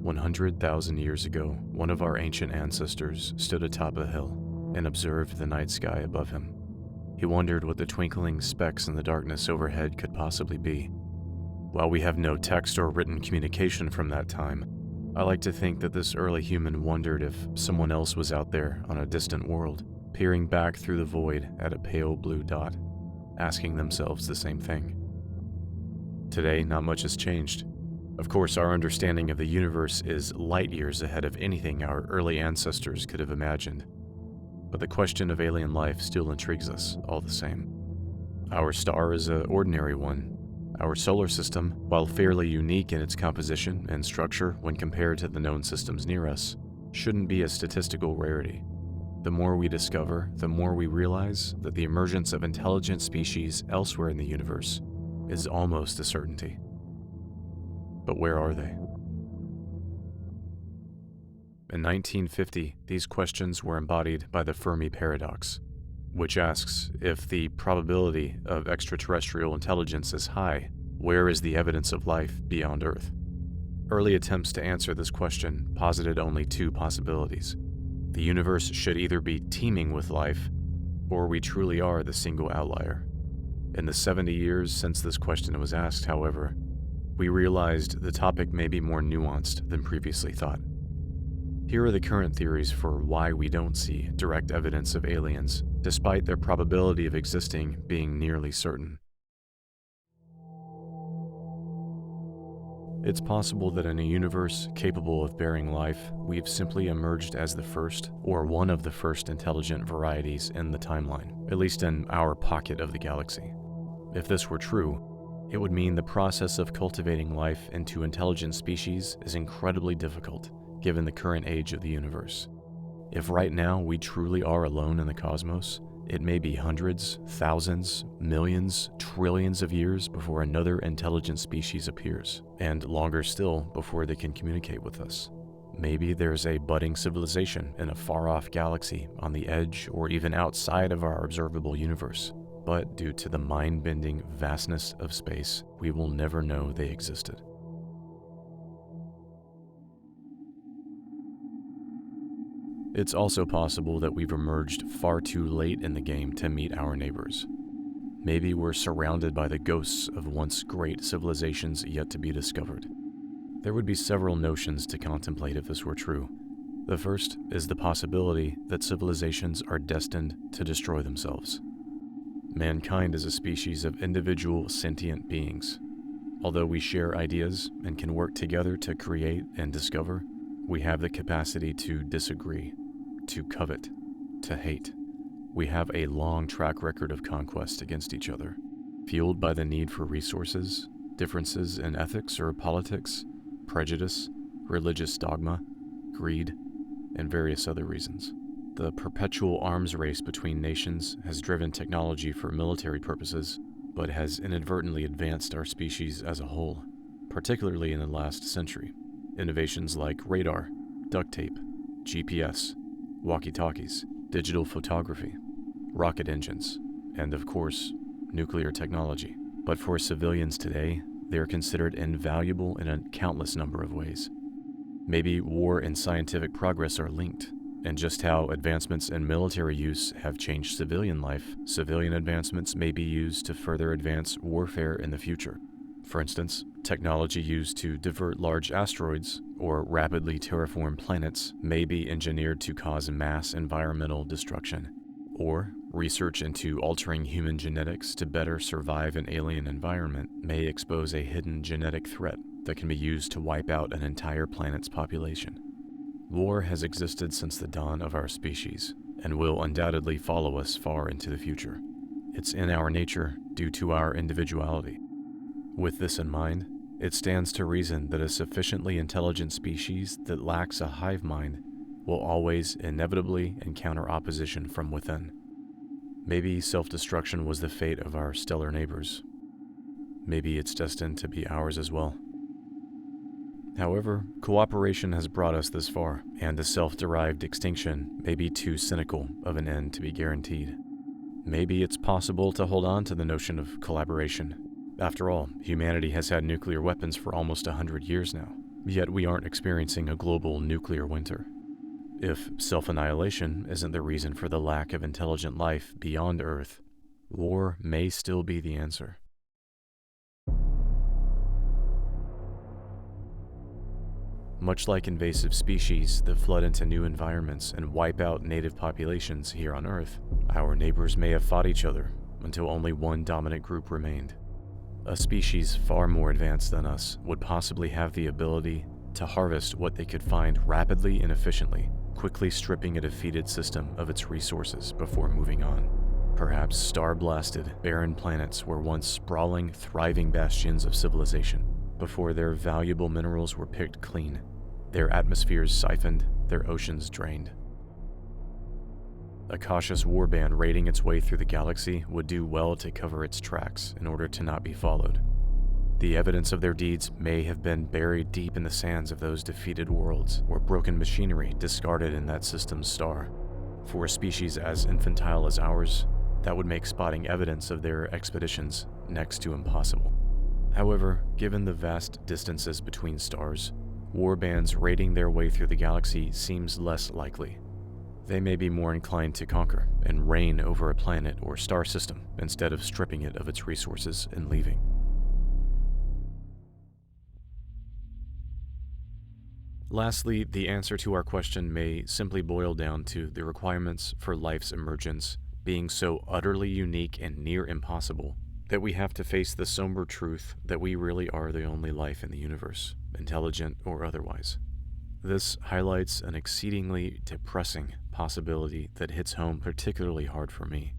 100,000 years ago, one of our ancient ancestors stood atop a hill and observed the night sky above him. He wondered what the twinkling specks in the darkness overhead could possibly be. While we have no text or written communication from that time, I like to think that this early human wondered if someone else was out there on a distant world, peering back through the void at a pale blue dot, asking themselves the same thing. Today, not much has changed. Of course, our understanding of the universe is light years ahead of anything our early ancestors could have imagined. But the question of alien life still intrigues us all the same. Our star is an ordinary one. Our solar system, while fairly unique in its composition and structure when compared to the known systems near us, shouldn't be a statistical rarity. The more we discover, the more we realize that the emergence of intelligent species elsewhere in the universe is almost a certainty. But where are they? In 1950, these questions were embodied by the Fermi Paradox, which asks, if the probability of extraterrestrial intelligence is high, where is the evidence of life beyond Earth? Early attempts to answer this question posited only two possibilities. The universe should either be teeming with life, or we truly are the single outlier. In the 70 years since this question was asked, however, we realized the topic may be more nuanced than previously thought. Here are the current theories for why we don't see direct evidence of aliens, despite their probability of existing being nearly certain. It's possible that in a universe capable of bearing life, we've simply emerged as the first, or one of the first intelligent varieties in the timeline, at least in our pocket of the galaxy. If this were true, it would mean the process of cultivating life into intelligent species is incredibly difficult, given the current age of the universe. If right now we truly are alone in the cosmos, it may be hundreds, thousands, millions, trillions of years before another intelligent species appears, and longer still before they can communicate with us. Maybe there's a budding civilization in a far-off galaxy on the edge or even outside of our observable universe. But due to the mind-bending vastness of space, we will never know they existed. It's also possible that we've emerged far too late in the game to meet our neighbors. Maybe we're surrounded by the ghosts of once great civilizations yet to be discovered. There would be several notions to contemplate if this were true. The first is the possibility that civilizations are destined to destroy themselves. Mankind is a species of individual sentient beings. Although we share ideas and can work together to create and discover, we have the capacity to disagree, to covet, to hate. We have a long track record of conquest against each other, fueled by the need for resources, differences in ethics or politics, prejudice, religious dogma, greed, and various other reasons. The perpetual arms race between nations has driven technology for military purposes, but has inadvertently advanced our species as a whole, particularly in the last century. Innovations like radar, duct tape, GPS, walkie-talkies, digital photography, rocket engines, and of course, nuclear technology. But for civilians today, they are considered invaluable in a countless number of ways. Maybe war and scientific progress are linked, and just how advancements in military use have changed civilian life, civilian advancements may be used to further advance warfare in the future. For instance, technology used to divert large asteroids or rapidly terraform planets may be engineered to cause mass environmental destruction. Or research into altering human genetics to better survive an alien environment may expose a hidden genetic threat that can be used to wipe out an entire planet's population. War has existed since the dawn of our species, and will undoubtedly follow us far into the future. It's in our nature due to our individuality. With this in mind, it stands to reason that a sufficiently intelligent species that lacks a hive mind will always inevitably encounter opposition from within. Maybe self-destruction was the fate of our stellar neighbors. Maybe it's destined to be ours as well. However, cooperation has brought us this far, and a self-derived extinction may be too cynical of an end to be guaranteed. Maybe it's possible to hold on to the notion of collaboration. After all, humanity has had nuclear weapons for almost 100 years now. Yet we aren't experiencing a global nuclear winter. If self-annihilation isn't the reason for the lack of intelligent life beyond Earth, war may still be the answer. Much like invasive species that flood into new environments and wipe out native populations here on Earth, our neighbors may have fought each other until only one dominant group remained. A species far more advanced than us would possibly have the ability to harvest what they could find rapidly and efficiently, quickly stripping a defeated system of its resources before moving on. Perhaps star-blasted, barren planets were once sprawling, thriving bastions of civilization before their valuable minerals were picked clean, their atmospheres siphoned, their oceans drained. A cautious warband raiding its way through the galaxy would do well to cover its tracks in order to not be followed. The evidence of their deeds may have been buried deep in the sands of those defeated worlds or broken machinery discarded in that system's star. For a species as infantile as ours, that would make spotting evidence of their expeditions next to impossible. However, given the vast distances between stars, warbands raiding their way through the galaxy seems less likely. They may be more inclined to conquer and reign over a planet or star system instead of stripping it of its resources and leaving. Lastly, the answer to our question may simply boil down to the requirements for life's emergence being so utterly unique and near impossible that we have to face the somber truth that we really are the only life in the universe, intelligent or otherwise. This highlights an exceedingly depressing possibility that hits home particularly hard for me.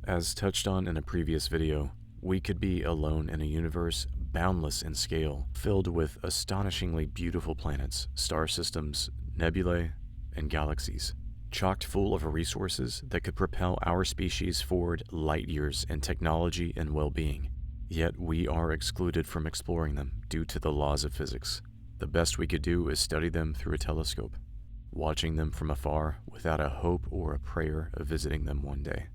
As touched on in a previous video, we could be alone in a universe boundless in scale, filled with astonishingly beautiful planets, star systems, nebulae, and galaxies, chocked full of resources that could propel our species forward light years in technology and well-being. Yet we are excluded from exploring them due to the laws of physics. The best we could do is study them through a telescope, watching them from afar without a hope or a prayer of visiting them one day.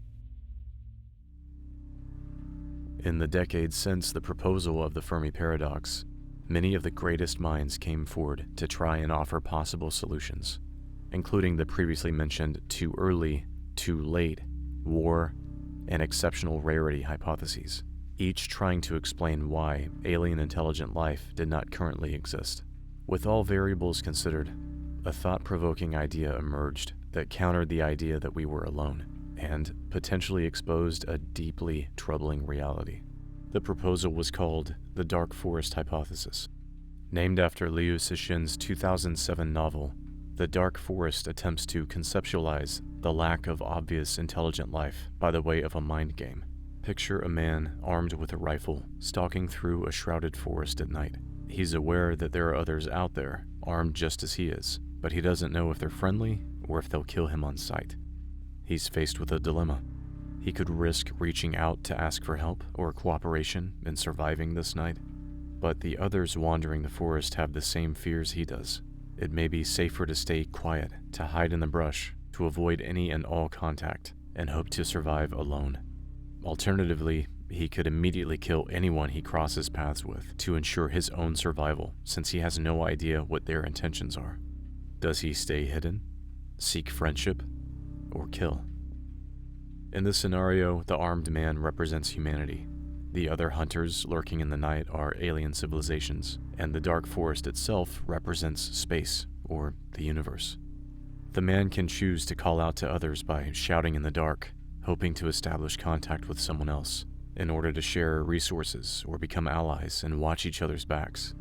In the decades since the proposal of the Fermi Paradox, many of the greatest minds came forward to try and offer possible solutions, including the previously mentioned too early, too late, war, and exceptional rarity hypotheses, each trying to explain why alien intelligent life did not currently exist. With all variables considered, a thought-provoking idea emerged that countered the idea that we were alone, and potentially exposed a deeply troubling reality. The proposal was called the Dark Forest Hypothesis. Named after Liu Cixin's 2007 novel, The Dark Forest attempts to conceptualize the lack of obvious intelligent life by the way of a mind game. Picture a man armed with a rifle stalking through a shrouded forest at night. He's aware that there are others out there, armed just as he is, but he doesn't know if they're friendly or if they'll kill him on sight. He's faced with a dilemma. He could risk reaching out to ask for help or cooperation in surviving this night, but the others wandering the forest have the same fears he does. It may be safer to stay quiet, to hide in the brush, to avoid any and all contact, and hope to survive alone. Alternatively, he could immediately kill anyone he crosses paths with to ensure his own survival, since he has no idea what their intentions are. Does he stay hidden, seek friendship, or kill? In this scenario, the armed man represents humanity. The other hunters lurking in the night are alien civilizations, and the dark forest itself represents space, or the universe. The man can choose to call out to others by shouting in the dark, hoping to establish contact with someone else, in order to share resources or become allies and watch each other's backs.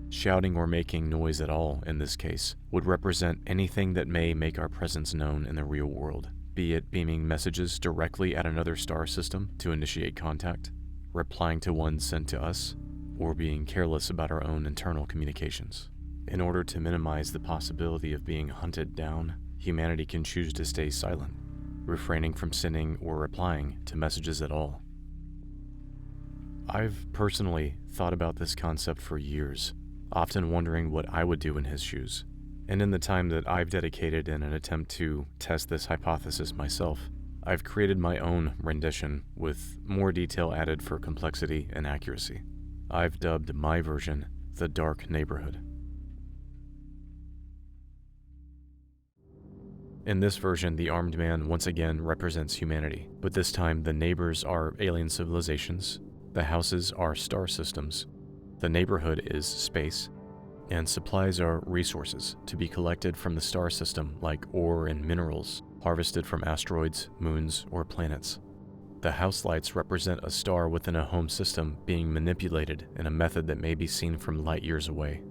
Shouting or making noise at all, in this case, would represent anything that may make our presence known in the real world, be it beaming messages directly at another star system to initiate contact, replying to one sent to us, or being careless about our own internal communications. In order to minimize the possibility of being hunted down, humanity can choose to stay silent, refraining from sending or replying to messages at all. I've personally thought about this concept for years, often wondering what I would do in his shoes. And in the time that I've dedicated in an attempt to test this hypothesis myself, I've created my own rendition with more detail added for complexity and accuracy. I've dubbed my version the Dark Neighborhood. In this version, the armed man once again represents humanity, but this time the neighbors are alien civilizations, the houses are star systems, the neighborhood is space, and supplies are resources to be collected from the star system like ore and minerals harvested from asteroids, moons, or planets. The house lights represent a star within a home system being manipulated in a method that may be seen from light years away.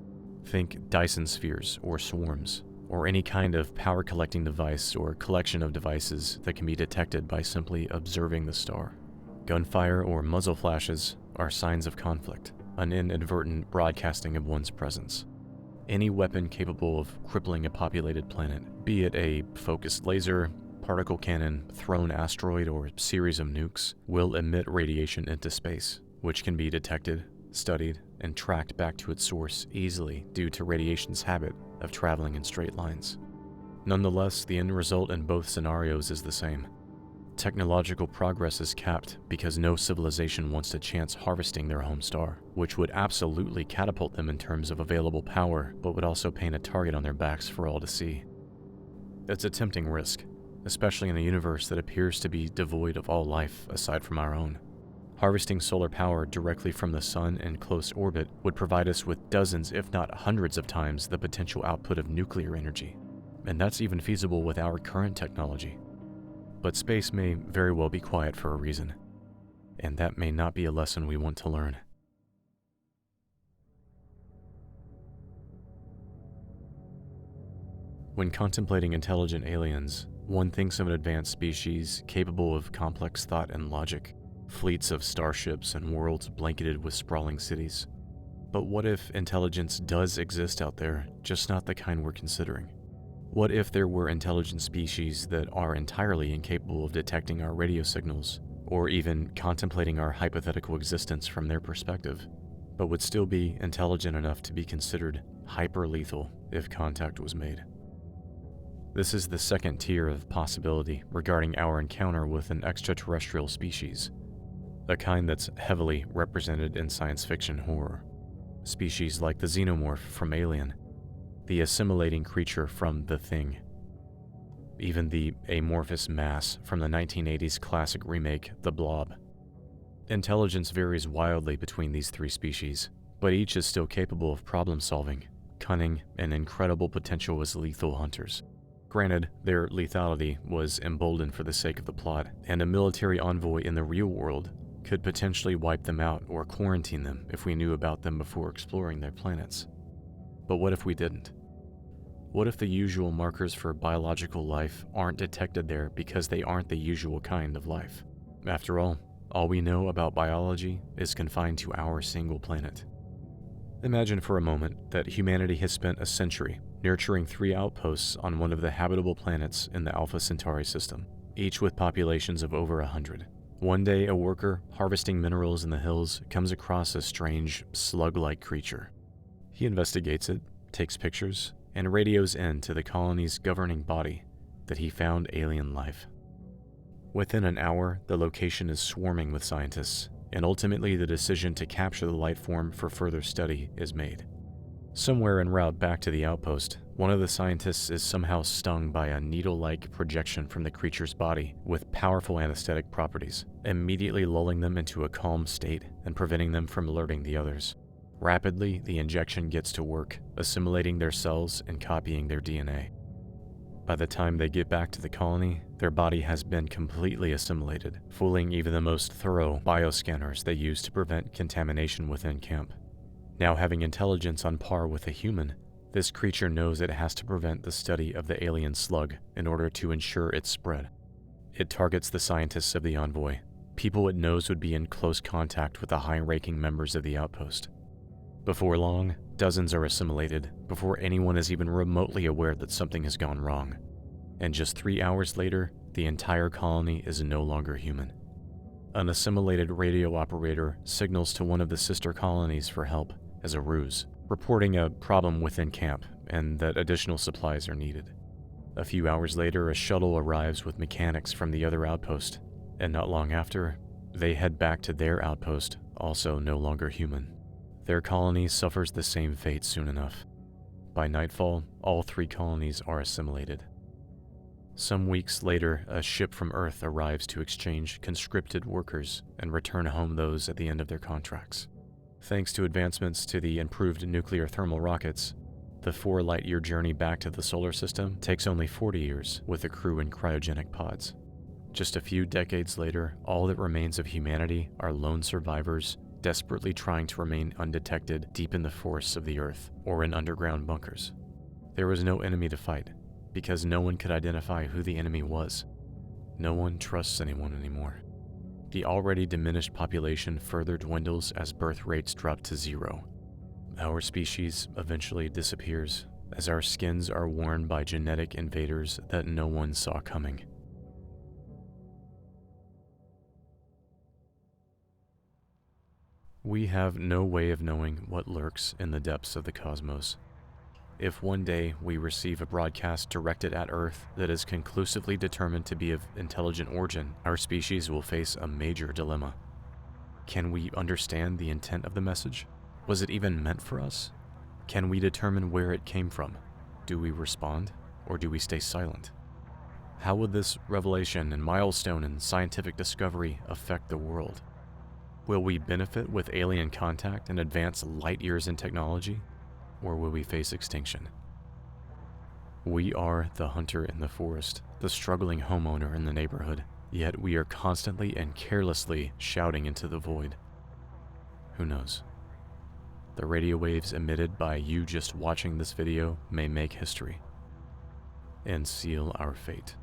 Think Dyson spheres or swarms, or any kind of power collecting device or collection of devices that can be detected by simply observing the star. Gunfire or muzzle flashes are signs of conflict, an inadvertent broadcasting of one's presence. Any weapon capable of crippling a populated planet, be it a focused laser, particle cannon, thrown asteroid, or series of nukes, will emit radiation into space, which can be detected, studied, and tracked back to its source easily due to radiation's habit of traveling in straight lines. Nonetheless, the end result in both scenarios is the same. Technological progress is capped because no civilization wants to chance harvesting their home star, which would absolutely catapult them in terms of available power, but would also paint a target on their backs for all to see. It's a tempting risk, especially in a universe that appears to be devoid of all life aside from our own. Harvesting solar power directly from the sun in close orbit would provide us with dozens, if not hundreds of times the potential output of nuclear energy, and that's even feasible with our current technology. But space may very well be quiet for a reason, and that may not be a lesson we want to learn. When contemplating intelligent aliens, one thinks of an advanced species capable of complex thought and logic, fleets of starships and worlds blanketed with sprawling cities. But what if intelligence does exist out there, just not the kind we're considering? What if there were intelligent species that are entirely incapable of detecting our radio signals, or even contemplating our hypothetical existence from their perspective, but would still be intelligent enough to be considered hyper-lethal if contact was made? This is the second tier of possibility regarding our encounter with an extraterrestrial species, a kind that's heavily represented in science fiction horror. Species like the xenomorph from Alien, the assimilating creature from The Thing, even the amorphous mass from the 1980s classic remake The Blob. Intelligence varies wildly between these three species, but each is still capable of problem solving, cunning, and incredible potential as lethal hunters. Granted, their lethality was emboldened for the sake of the plot, and a military envoy in the real world could potentially wipe them out or quarantine them if we knew about them before exploring their planets. But what if we didn't? What if the usual markers for biological life aren't detected there because they aren't the usual kind of life? After all we know about biology is confined to our single planet. Imagine for a moment that humanity has spent a century nurturing 3 outposts on one of the habitable planets in the Alpha Centauri system, each with populations of over 100. One day, a worker harvesting minerals in the hills comes across a strange, slug-like creature. He investigates it, takes pictures, and radios in to the colony's governing body that he found alien life. Within an hour, the location is swarming with scientists, and ultimately the decision to capture the life form for further study is made. Somewhere en route back to the outpost, one of the scientists is somehow stung by a needle-like projection from the creature's body with powerful anesthetic properties, immediately lulling them into a calm state and preventing them from alerting the others. Rapidly, the injection gets to work, assimilating their cells and copying their DNA. By the time they get back to the colony, their body has been completely assimilated, fooling even the most thorough bioscanners they use to prevent contamination within camp. Now having intelligence on par with a human, this creature knows it has to prevent the study of the alien slug in order to ensure its spread. It targets the scientists of the envoy, people it knows would be in close contact with the high-ranking members of the outpost. Before long, dozens are assimilated before anyone is even remotely aware that something has gone wrong. And just 3 hours later, the entire colony is no longer human. An assimilated radio operator signals to one of the sister colonies for help as a ruse, reporting a problem within camp and that additional supplies are needed. A few hours later, a shuttle arrives with mechanics from the other outpost, and not long after, they head back to their outpost, also no longer human. Their colony suffers the same fate soon enough. By nightfall, all 3 colonies are assimilated. Some weeks later, a ship from Earth arrives to exchange conscripted workers and return home those at the end of their contracts. Thanks to advancements to the improved nuclear thermal rockets, the 4 light-year journey back to the solar system takes only 40 years with the crew in cryogenic pods. Just a few decades later, all that remains of humanity are lone survivors desperately trying to remain undetected deep in the forests of the Earth or in underground bunkers. There was no enemy to fight, because no one could identify who the enemy was. No one trusts anyone anymore. The already diminished population further dwindles as birth rates drop to 0. Our species eventually disappears as our skins are worn by genetic invaders that no one saw coming. We have no way of knowing what lurks in the depths of the cosmos. If one day we receive a broadcast directed at Earth that is conclusively determined to be of intelligent origin, our species will face a major dilemma. Can we understand the intent of the message? Was it even meant for us? Can we determine where it came from? Do we respond, or do we stay silent? How will this revelation and milestone in scientific discovery affect the world? Will we benefit with alien contact and advance light years in technology? Or will we face extinction? We are the hunter in the forest, the struggling homeowner in the neighborhood, yet we are constantly and carelessly shouting into the void. Who knows? The radio waves emitted by you just watching this video may make history and seal our fate.